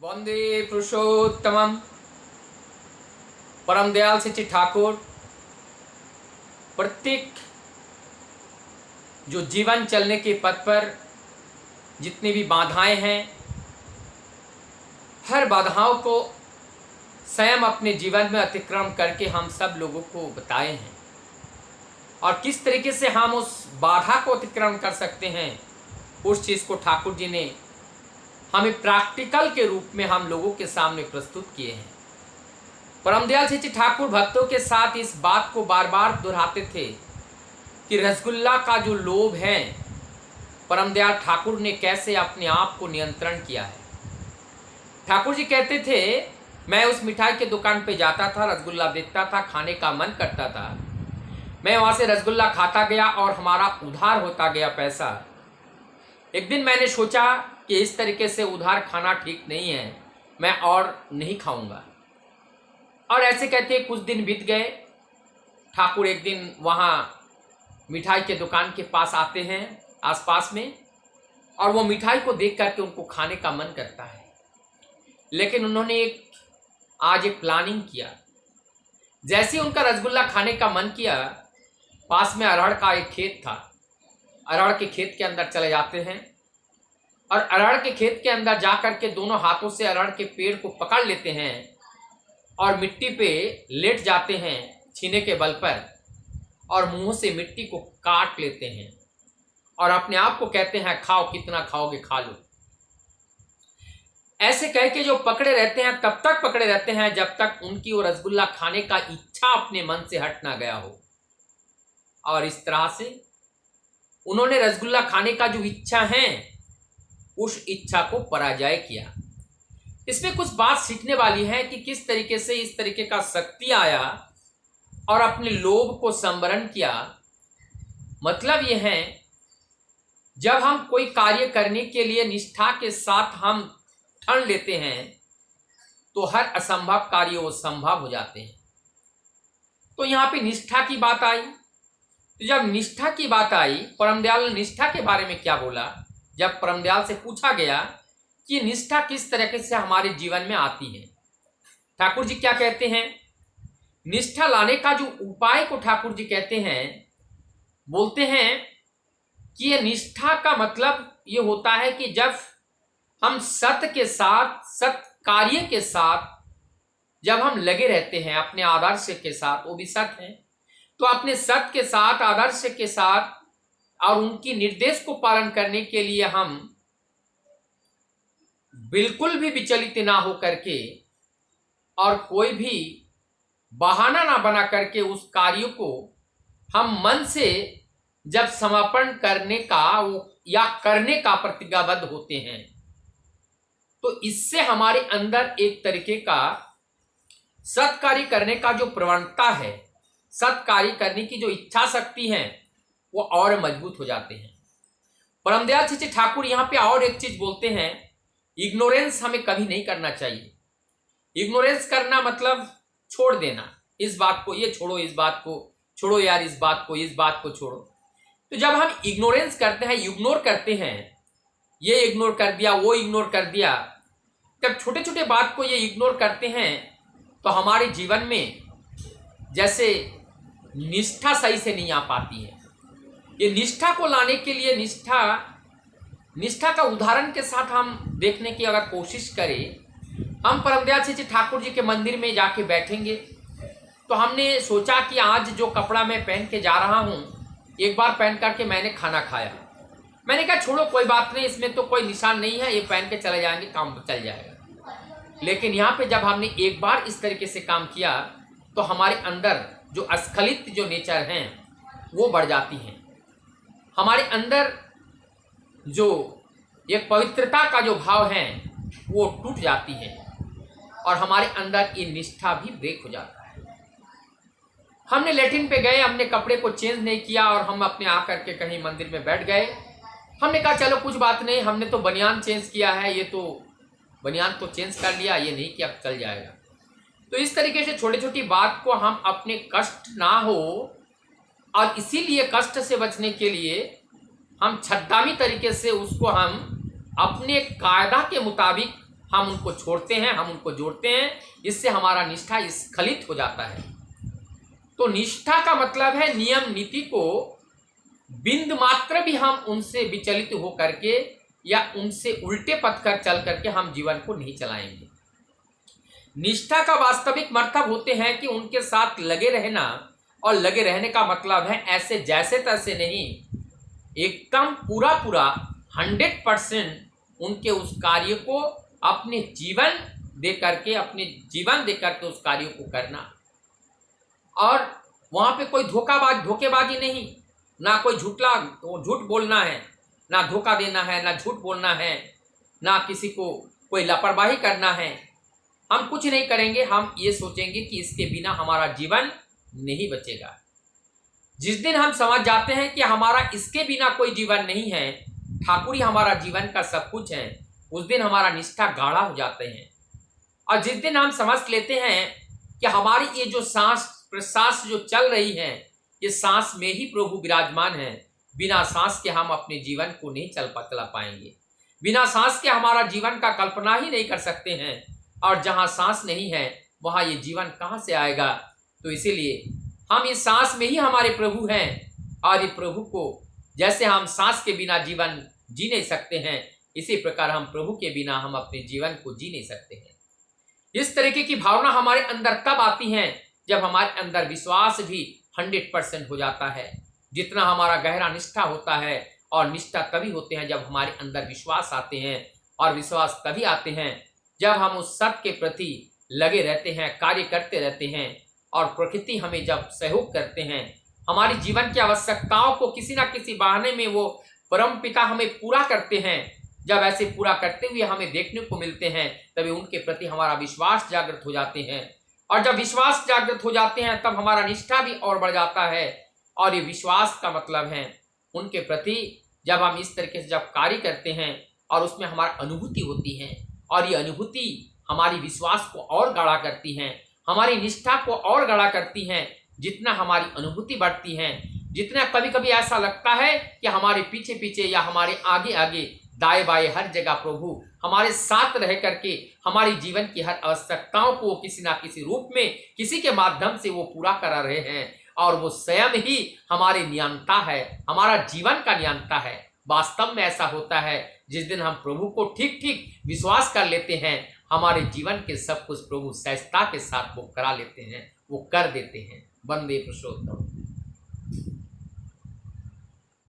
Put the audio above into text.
वंदे पुरुषोत्तमम। परम दयाल सच्चे ठाकुर प्रत्येक जो जीवन चलने के पथ पर जितनी भी बाधाएं हैं, हर बाधाओं को स्वयं अपने जीवन में अतिक्रमण करके हम सब लोगों को बताए हैं और किस तरीके से हम उस बाधा को अतिक्रमण कर सकते हैं, उस चीज़ को ठाकुर जी ने हमें प्रैक्टिकल के रूप में हम लोगों के सामने प्रस्तुत किए हैं। परम दयाल सच्चे ठाकुर भक्तों के साथ इस बात को बार बार दोहराते थे कि रसगुल्ला का जो लोभ है, परम दयाल ठाकुर ने कैसे अपने आप को नियंत्रण किया है। ठाकुर जी कहते थे, मैं उस मिठाई के दुकान पे जाता था, रसगुल्ला देखता था, खाने का मन करता था, मैं वहाँ से रसगुल्ला खाता गया और हमारा उधार होता गया पैसा। एक दिन मैंने सोचा कि इस तरीके से उधार खाना ठीक नहीं है, मैं और नहीं खाऊंगा। और ऐसे कहते कुछ दिन बीत गए। ठाकुर एक दिन वहाँ मिठाई के दुकान के पास आते हैं आसपास में, और वो मिठाई को देख करके उनको खाने का मन करता है। लेकिन उन्होंने आज एक प्लानिंग किया। जैसे उनका रसगुल्ला खाने का मन किया, पास में अरहर का एक खेत था। अरहर के खेत के अंदर चले जाते हैं और अरहर के खेत के अंदर जा कर के दोनों हाथों से अरहर के पेड़ को पकड़ लेते हैं और मिट्टी पे लेट जाते हैं छीने के बल पर, और मुंह से मिट्टी को काट लेते हैं और अपने आप को कहते हैं, खाओ, कितना खाओगे खा लो। ऐसे कह के जो पकड़े रहते हैं तब तक पकड़े रहते हैं जब तक उनकी वो रसगुल्ला खाने का इच्छा अपने मन से हट ना गया हो। और इस तरह से उन्होंने रसगुल्ला खाने का जो इच्छा है, उस इच्छा को पराजय किया। इसमें कुछ बात सीखने वाली है कि किस तरीके से इस तरीके का शक्ति आया और अपने लोभ को संवरण किया। मतलब यह है, जब हम कोई कार्य करने के लिए निष्ठा के साथ हम ठान लेते हैं तो हर असंभव कार्य वो संभव हो जाते हैं। तो यहाँ पे निष्ठा की बात आई। तो जब निष्ठा की बात आई, परम दयाल ने निष्ठा के बारे में क्या बोला। जब परम दयाल से पूछा गया कि निष्ठा किस तरीके से हमारे जीवन में आती है, ठाकुर जी क्या कहते हैं, निष्ठा लाने का जो उपाय को ठाकुर जी कहते हैं, बोलते हैं कि ये निष्ठा का मतलब ये होता है कि जब हम सत्य के साथ, सत्य कार्य के साथ जब हम लगे रहते हैं, अपने आदर्श के साथ, वो भी सत्य है, तो अपने सत्य के साथ, आदर्श के साथ और उनकी निर्देश को पालन करने के लिए हम बिल्कुल भी विचलित ना हो करके और कोई भी बहाना ना बना करके उस कार्य को हम मन से जब समर्पण करने का या करने का प्रतिज्ञाबद्ध होते हैं, तो इससे हमारे अंदर एक तरीके का सत्कार्य करने का जो प्रवणता है, सत्कार्य करने की जो इच्छा शक्ति है, वो और मजबूत हो जाते हैं। परम दयाल सच्चे ठाकुर यहाँ पे और एक चीज बोलते हैं, इग्नोरेंस हमें कभी नहीं करना चाहिए। इग्नोरेंस करना मतलब छोड़ देना, इस बात को ये छोड़ो, इस बात को छोड़ो यार, इस बात को छोड़ो। तो जब हम इग्नोरेंस करते हैं, इग्नोर करते हैं, ये इग्नोर कर दिया, वो इग्नोर कर दिया, जब छोटे छोटे बात को ये इग्नोर करते हैं तो हमारे जीवन में जैसे निष्ठा सही से नहीं आ पाती है। ये निष्ठा को लाने के लिए निष्ठा का उदाहरण के साथ हम देखने की अगर कोशिश करें, हम परम दयाल सच्चे ठाकुर जी के मंदिर में जाके बैठेंगे तो हमने सोचा कि आज जो कपड़ा मैं पहन के जा रहा हूँ, एक बार पहन करके मैंने खाना खाया, मैंने कहा छोड़ो कोई बात नहीं, इसमें तो कोई निशान नहीं है, ये पहन के चले जाएंगे, काम चल जाएगा। लेकिन यहाँ पे जब हमने एक बार इस तरीके से काम किया तो हमारे अंदर जो अस्खलित जो नेचर हैं वो बढ़ जाती हैं, हमारे अंदर जो एक पवित्रता का जो भाव है वो टूट जाती है और हमारे अंदर ये निष्ठा भी ब्रेक हो जाता है। हमने लैट्रिन पे गए, हमने कपड़े को चेंज नहीं किया और हम अपने आकर के कहीं मंदिर में बैठ गए। हमने कहा चलो कुछ बात नहीं, हमने तो बनियान चेंज किया है, ये तो बनियान तो चेंज कर लिया, ये नहीं किया, चल जाएगा। तो इस तरीके से छोटी छोटी बात को हम अपने कष्ट ना हो, और इसीलिए कष्ट से बचने के लिए हम छद्दामी तरीके से उसको हम अपने कायदा के मुताबिक हम उनको छोड़ते हैं, हम उनको जोड़ते हैं, इससे हमारा निष्ठा स्खलित हो जाता है। तो निष्ठा का मतलब है नियम नीति को बिंद मात्र भी हम उनसे विचलित हो करके या उनसे उल्टे पथ कर चल करके हम जीवन को नहीं चलाएंगे। निष्ठा का वास्तविक मतलब होते हैं कि उनके साथ लगे रहना, और लगे रहने का मतलब है ऐसे जैसे तैसे नहीं, एकदम पूरा पूरा 100% उनके उस कार्य को अपने जीवन दे करके उस कार्य को करना। और वहाँ पे कोई धोखेबाजी नहीं, ना कोई झूठ बोलना है, ना धोखा देना है, ना झूठ बोलना है, ना किसी को कोई लापरवाही करना है। हम कुछ नहीं करेंगे, हम ये सोचेंगे कि इसके बिना हमारा जीवन नहीं बचेगा। जिस दिन हम समझ जाते हैं कि हमारा इसके बिना कोई जीवन नहीं है, ठाकुर ही हमारा जीवन का सब कुछ है, उस दिन हमारा निष्ठा गाढ़ा हो जाते हैं। और जिस दिन हम समझ लेते हैं कि हमारी ये जो सांस प्रश्वास जो चल रही है, ये सांस में ही प्रभु विराजमान है, बिना सांस के हम अपने जीवन को नहीं चला पाएंगे, बिना सांस के हमारा जीवन का कल्पना ही नहीं कर सकते हैं। और जहाँ सांस नहीं है वहाँ ये जीवन कहाँ से आएगा। तो इसीलिए हम इस सांस में ही हमारे प्रभु हैं, और ये प्रभु को जैसे हम सांस के बिना जीवन जी नहीं सकते हैं, इसी प्रकार हम प्रभु के बिना हम अपने जीवन को जी नहीं सकते हैं। इस तरीके की भावना हमारे अंदर तब आती है जब हमारे अंदर विश्वास भी 100% हो जाता है। जितना हमारा गहरा निष्ठा होता है, और निष्ठा तभी होते हैं जब हमारे अंदर विश्वास आते हैं, और विश्वास तभी आते हैं जब हम उस सत्य के प्रति लगे रहते हैं, कार्य करते रहते हैं, और प्रकृति हमें जब सहयोग करते हैं, हमारी जीवन की आवश्यकताओं को किसी ना किसी बहाने में वो परम पिता हमें पूरा करते हैं। जब ऐसे पूरा करते हुए हमें देखने को मिलते हैं, तभी उनके प्रति हमारा विश्वास जागृत हो जाते हैं, और जब विश्वास जागृत हो जाते हैं तब हमारा निष्ठा भी और बढ़ जाता है। और ये विश्वास का मतलब है उनके प्रति जब हम इस तरीके से जब कार्य करते हैं और उसमें हमारी अनुभूति होती है, और ये अनुभूति हमारी विश्वास को और गाढ़ा करती हैं, हमारी निष्ठा को और गाढ़ा करती हैं। जितना हमारी अनुभूति बढ़ती है, जितना कभी कभी ऐसा लगता है कि हमारे पीछे पीछे या हमारे आगे आगे दाएं बाएं हर जगह प्रभु हमारे साथ रह करके हमारी जीवन की हर आवश्यकताओं को किसी ना किसी रूप में किसी के माध्यम से वो पूरा करा रहे हैं, और वो स्वयं ही हमारे नियंता है, हमारा जीवन का नियंता है। वास्तव में ऐसा होता है जिस दिन हम प्रभु को ठीक ठीक विश्वास कर लेते हैं, हमारे जीवन के सब कुछ प्रभु सहजता के साथ वो करा लेते हैं, वो कर देते हैं। वंदे पुरुषोत्तम।